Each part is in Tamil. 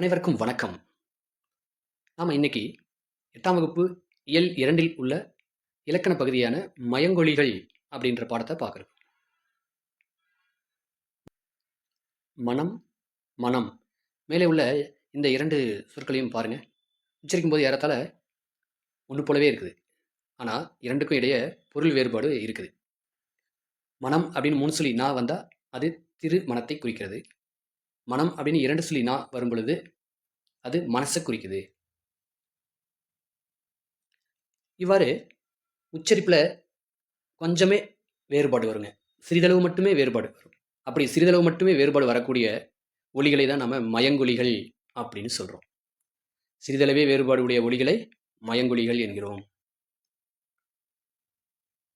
அனைவருக்கும் வணக்கம். நாம இன்னைக்கு 8ஆம் வகுப்பு இயல் 2ல் உள்ள இலக்கண பகுதியான மயங்கொலிகள் அப்படின்ற பாடத்தை பார்க்குறோம். மனம், மனம் மேலே உள்ள இந்த 2 சொற்களையும் பாருங்க. உச்சரிக்கும் போது ஏறத்தாழ ஒன்று போலவே இருக்குது. ஆனால் இரண்டுக்கும் இடையே பொருள் வேறுபாடு இருக்குது. மனம் அப்படின்னு 3 சொல்லி நா வந்தால் அது திரு மனத்தை குறிக்கிறது. மனம் அப்படின்னு 2 சொல்லி நா வரும் பொழுது அது மனசை குறிக்குது. இவ்வாறு உச்சரிப்பில் கொஞ்சமே வேறுபாடு வருங்க. சிறிதளவு மட்டுமே வேறுபாடு வரும். அப்படி சிறிதளவு மட்டுமே வேறுபாடு வரக்கூடிய ஒலிகளை தான் நம்ம மயங்கொலிகள் அப்படின்னு சொல்கிறோம். சிறிதளவே வேறுபாடு உடைய ஒலிகளை மயங்கொலிகள் என்கிறோம்.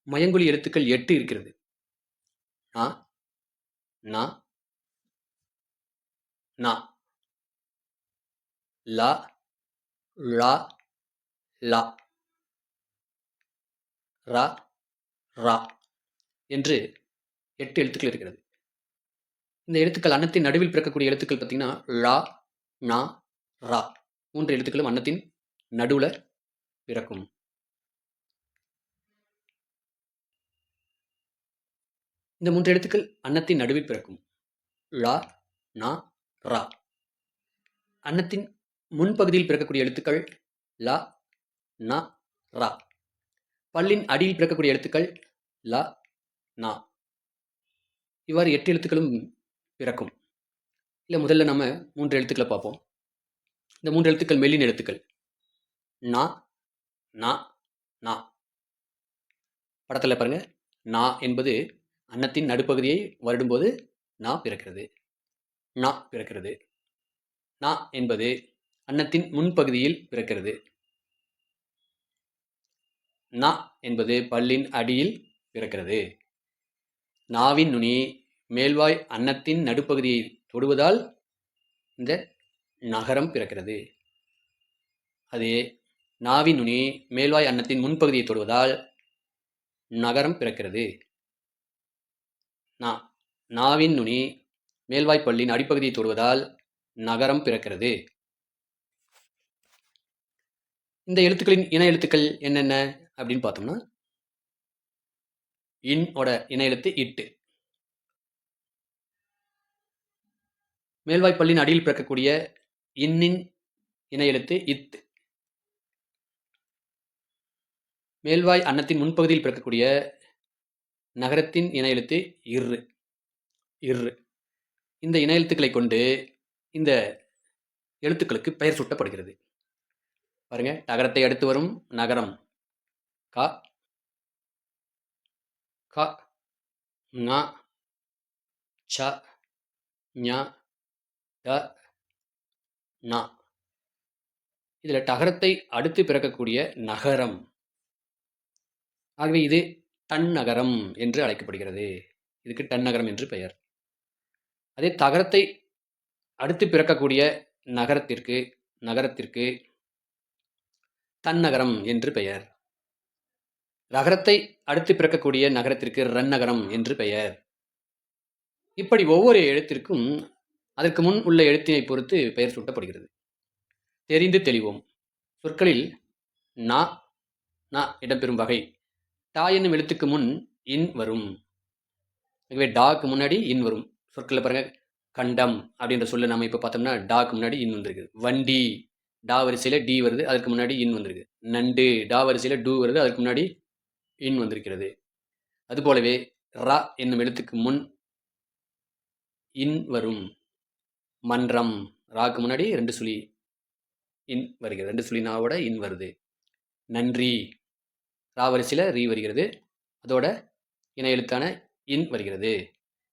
மயங்கொலி எழுத்துக்கள் 8 இருக்கிறது. நா, நா, நா, லா, லா, லா, ரா, ரா என்று 8 எழுத்துக்கள் இருக்கிறது. இந்த எழுத்துக்கள் அன்னத்தின் நடுவில் பிறக்கக்கூடிய எழுத்துக்கள் பார்த்தீங்கன்னா லா, நா, ரா 3 எழுத்துக்களும் அன்னத்தின் நடுவில் பிறக்கும். இந்த 3 எழுத்துக்கள் அன்னத்தின் நடுவில் பிறக்கும். லா, நா, ரா. அன்னத்தின் முன்பகுதியில் பிறக்கக்கூடிய எழுத்துக்கள் லா, நா, ரா. பல்லின் அடியில் பிறக்கக்கூடிய எழுத்துக்கள் லா, நா. இவ்வாறு 8 எழுத்துக்களும் பிறக்கும். இல்லை முதல்ல நம்ம 3 எழுத்துக்களை பார்ப்போம். இந்த 3 எழுத்துக்கள் மெல்லின் எழுத்துக்கள். நா, நா, நா. படத்தில் பாருங்க. நா என்பது அன்னத்தின் நடுப்பகுதியை வருடும்போது நா பிறக்கிறது. நா பிறக்கிறது. நா என்பது அன்னத்தின் முன்பகுதியில் பிறக்கிறது. நா என்பது பல்லின் அடியில் பிறக்கிறது. நாவின் நுனி மேல்வாய் அன்னத்தின் நடுப்பகுதியை தொடுவதால் இந்த நகரம் பிறக்கிறது. அதே நாவின் நுனி மேல்வாய் அன்னத்தின் முன்பகுதியை தொடுவதால் நகரம் பிறக்கிறது. நாவின் நுனி மேல்வாய் பல்லின் அடிப்பகுதியை தொடுவதால் நகரம் பிறக்கிறது. இந்த எழுத்துக்களின் இன எழுத்துக்கள் என்னென்ன அப்படின்னு பார்த்தோம்னா இன்-ஓட இன எழுத்து இட்டு. மேல்வாய் பல்லின் அடியில் பிறக்கக்கூடிய இன்னின் இன எழுத்து இத். மேல்வாய் அன்னத்தின் முன்பகுதியில் பிறக்கக்கூடிய நகரத்தின் இன எழுத்து இர்ரு. இர்ரு. இந்த இன எழுத்துக்களை கொண்டு இந்த எழுத்துக்களுக்கு பெயர் சூட்டப்படுகிறது. பாருங்க, நகரத்தை அடுத்து வரும் நகரம் க, க, ங, ச, ஞ, ட, ந. இதுல டகரத்தை அடுத்து பிறக்கக்கூடிய நகரம். ஆகவே இது டன்னகரம் என்று அழைக்கப்படுகிறது. இதுக்கு டன்னகரம் என்று பெயர். அதே தகரத்தை அடுத்து பிறக்கக்கூடிய நகரத்திற்கு தன்னகரம் என்று பெயர். ரகரத்தை அடுத்து பிறக்கக்கூடிய நகரத்திற்கு ரன்னகரம் என்று பெயர். இப்படி ஒவ்வொரு எழுத்திற்கும் அதற்கு முன் உள்ள எழுத்தினை பொறுத்து பெயர் சூட்டப்படுகிறது. தெரிந்து தெளிவோம். சொற்களில் நா, நா இடம்பெறும் வகை. டா என்னும் எழுத்துக்கு முன் இன் வரும். ஆகவே டாக்கு முன்னாடி இன் வரும். சொற்களில் பாருங்க, கண்டம் அப்படின்ற சொல்ல நம்ம இப்போ பார்த்தோம்னா டாக்கு முன்னாடி இன் வந்திருக்கு. வண்டி டா வரிசையில் டி வருது, அதற்கு முன்னாடி இன் வந்திருக்கு. நண்டு டா வரிசையில் டூ வருது, அதற்கு முன்னாடி இன் வந்திருக்கிறது. அதுபோலவே ரா என்னும் எழுத்துக்கு முன் இன் வரும். மன்றம் ராக்கு முன்னாடி 2 சுழி இன் வருகிறது. 2 சுழி நாவோட இன் வருது. நன்றி ரா வரிசையில் ரீ வருகிறது, அதோட இன எழுத்தான இன் வருகிறது.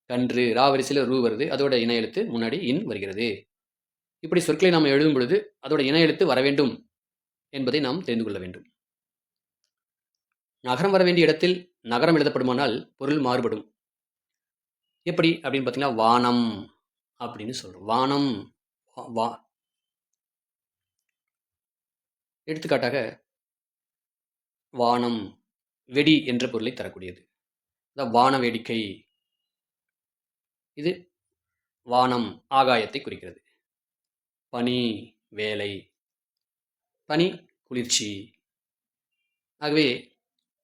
கன்று ரா வரிசையில் ரூ வருது, அதோட இன எழுத்து முன்னாடி இன் வருகிறது. இப்படி சொற்களை நாம் எழுதும் பொழுது அதோட இன எழுத்து வர வேண்டும் என்பதை நாம் தெரிந்து கொள்ள வேண்டும். நகரம் வர வேண்டிய இடத்தில் நகரம் எழுதப்படுமானால் பொருள் மாறுபடும். எப்படி அப்படின்னு பார்த்தீங்கன்னா வானம் அப்படின்னு சொல்றோம். வானம் வா. எடுத்துக்காட்டாக வானம் வெடி என்ற பொருளை தரக்கூடியது. வான வேடிக்கை. இது வானம் ஆகாயத்தை குறிக்கிறது. பனி வேலை, பனி குளிர்ச்சி. ஆகவே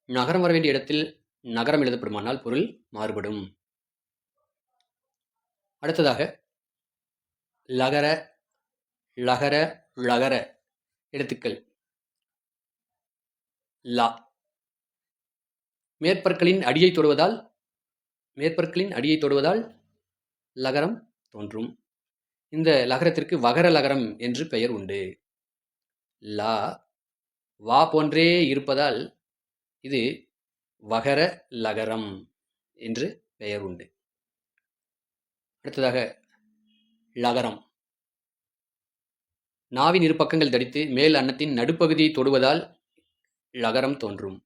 நகரம் வர வேண்டிய இடத்தில் நகரம் எழுதப்படுமானால் பொருள் மாறுபடும். அடுத்ததாக லகர, லகர, ழகர எழுத்துக்கள். லா மேற்பற்களின் அடியை தொடுவதால் லகரம் தோன்றும். இந்த லகரத்திற்கு வகர லகரம் என்று பெயர் உண்டு. லா வா போன்றே இருப்பதால் இது வகர லகரம் என்று பெயர் உண்டு. அடுத்ததாக லகரம். நாவின் இரு பக்கங்கள் தடித்து மேல் அன்னத்தின் நடுப்பகுதியை தொடுவதால் லகரம் தோன்றும்.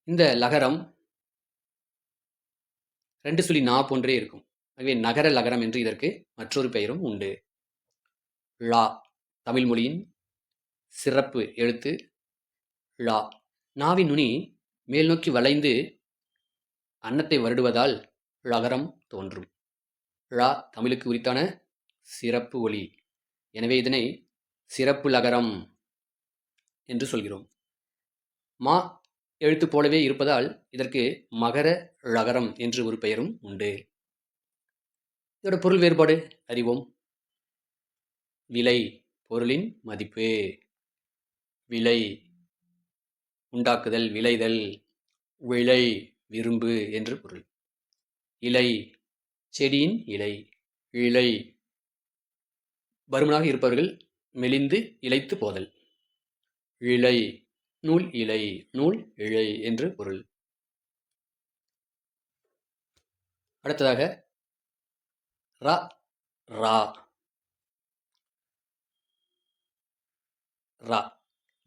இந்த லகரம் 2 சுழி நா போன்றே இருக்கும். ஆகவே நகர லகரம் என்று இதற்கு மற்றொரு பெயரும் உண்டு. ழா தமிழ் மொழியின் சிறப்பு எழுத்து ழா. நாவின் நுனி மேல் நோக்கி வளைந்து அன்னத்தை வருடுவதால் ழகரம் தோன்றும். ழா தமிழுக்கு உரித்தான சிறப்பு ஒலி. எனவே இதனை சிறப்பு லகரம் என்று சொல்கிறோம். மா எழுத்து போலவே இருப்பதால் இதற்கு மகர ழகரம் என்று ஒரு பெயரும் உண்டு. இதோட பொருள் வேறுபாடு அறிவோம். விலை பொருளின் மதிப்பு. விலை உண்டாக்குதல், விளைதல். விளை விரும்பு என்று பொருள். இலை செடியின் இலை. இலை பருமனாக இருப்பவர்கள் மெலிந்து இளைத்து போதல். இலை நூல் இலை, நூல் இழை என்று பொருள். அடுத்ததாக ரா ரா. ரா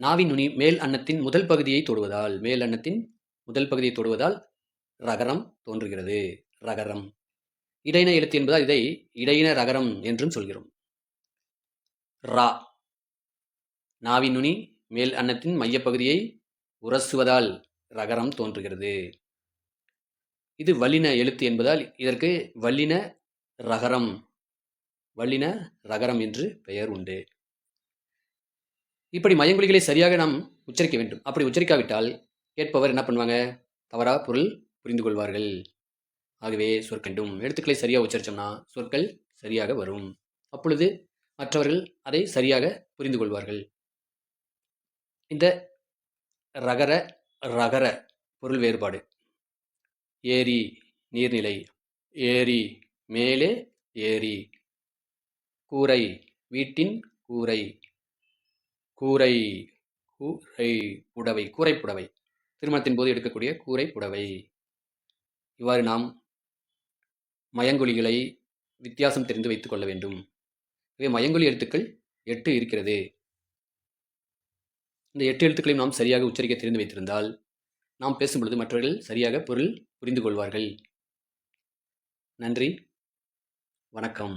நாவின் நுனி மேல் அன்னத்தின் முதல் பகுதியை தொடுவதால் ரகரம் தோன்றுகிறது. ரகரம் இடையின எழுத்து என்பதால் இதை இடையின ரகரம் என்றும் சொல்கிறோம். ரா நாவின் நுனி மேல் அன்னத்தின் மையப்பகுதியை உரசுவதால் ரகரம் தோன்றுகிறது. இது வல்லின எழுத்து என்பதால் இதற்கு வல்லின ரகரம் என்று பெயர் உண்டு. இப்படி மயங்கொலிகளை சரியாக நாம் உச்சரிக்க வேண்டும். அப்படி உச்சரிக்காவிட்டால் கேட்பவர் என்ன பண்ணுவாங்க? தவறா பொருள் புரிந்து கொள்வார்கள். ஆகவே சொற்கண்டும் எழுத்துக்களை சரியாக உச்சரித்தோம்னா சொற்கள் சரியாக வரும். அப்பொழுது மற்றவர்கள் அதை சரியாக புரிந்து கொள்வார்கள். இந்த ரகர ரகர பொருள் வேறுபாடு. ஏரி நீர்நிலை. ஏரி மேலே ஏரி. கூரை வீட்டின் கூரை. கூரை புடவை. கூரை புடவை திருமணத்தின் போது எடுக்கக்கூடிய கூரை புடவை. இவ்வாறு நாம் மயங்கொலிகளை வித்தியாசம் தெரிந்து வைத்துக் கொள்ள வேண்டும். இவை மயங்கொலி எழுத்துக்கள் 8 இருக்கிறது. இந்த 8 எழுத்துக்களையும் நாம் சரியாக உச்சரிக்க தெரிந்து வைத்திருந்தால் நாம் பேசும்பொழுது மற்றவர்கள் சரியாக பொருள் புரிந்து கொள்வார்கள். நன்றி, வணக்கம்.